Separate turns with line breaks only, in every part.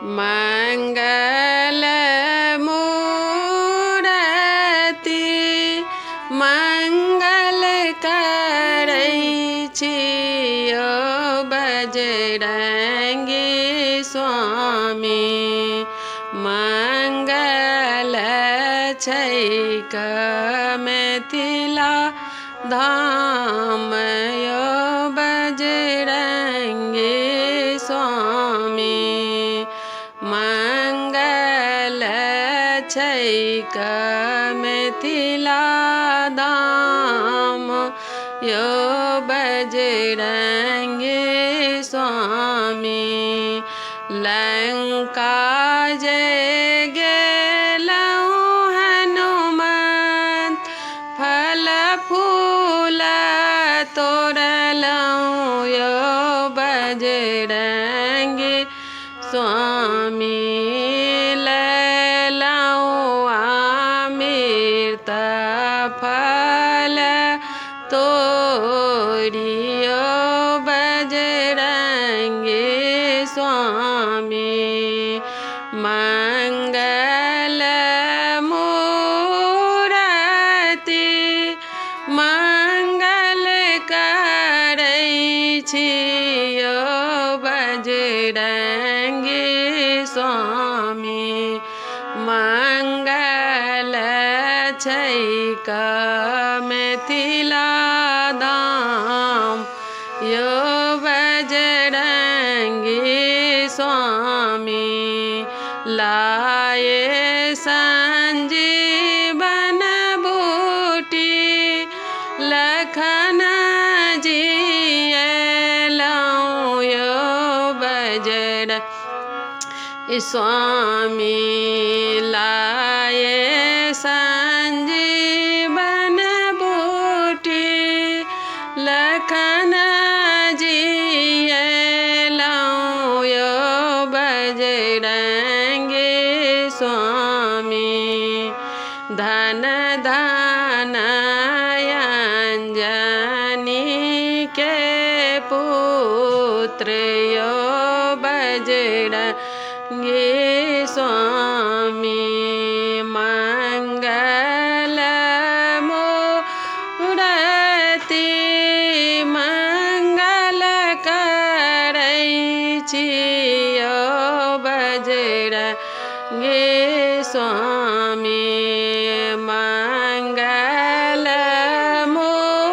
मंगल मूरति मंगल करै छियो बजरंगी स्वामी। मंगल छैक मिथिला धाम यो बजरंगी स्वामी। मंगल छैक मिथिला धाम यो बजरंगी स्वामी। लंका जय गेलहुँ हनुमान फल फूल तोड़लहुँ यो बजरंगी स्वामी। लैलहुँ अमृत फल तोड़ियो बजरंगी स्वामी। मंगल मूरति मंगल करै छियो बजरंगी स्वामी। मंगल छैक मिथिला धाम यो बजरंगी स्वामी। लाए संजीवन बूटी लखन जियलहुँ यो बजरंगी स्वामी। लाए संजीवन बूटी लखन जियलहुँ यो बजरंगी स्वामी। धन धन अंजनी के पुत्र यो बजरंगी स्वामी। मंगल मूरति मंगल करै छियो बजरंगी स्वामी। मंगल मूरति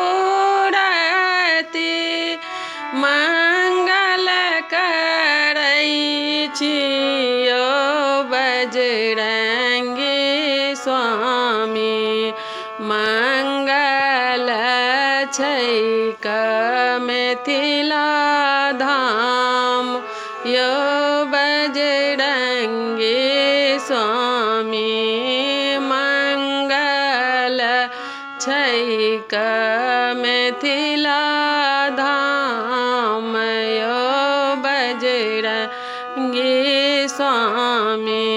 मंगल करै छियो बजरंगी स्वामी। मंगल छैक मिथिला धाम यो बजरंगी स्वामी। मंगल छैक मिथिला धाम यो बजरंगी स्वामी।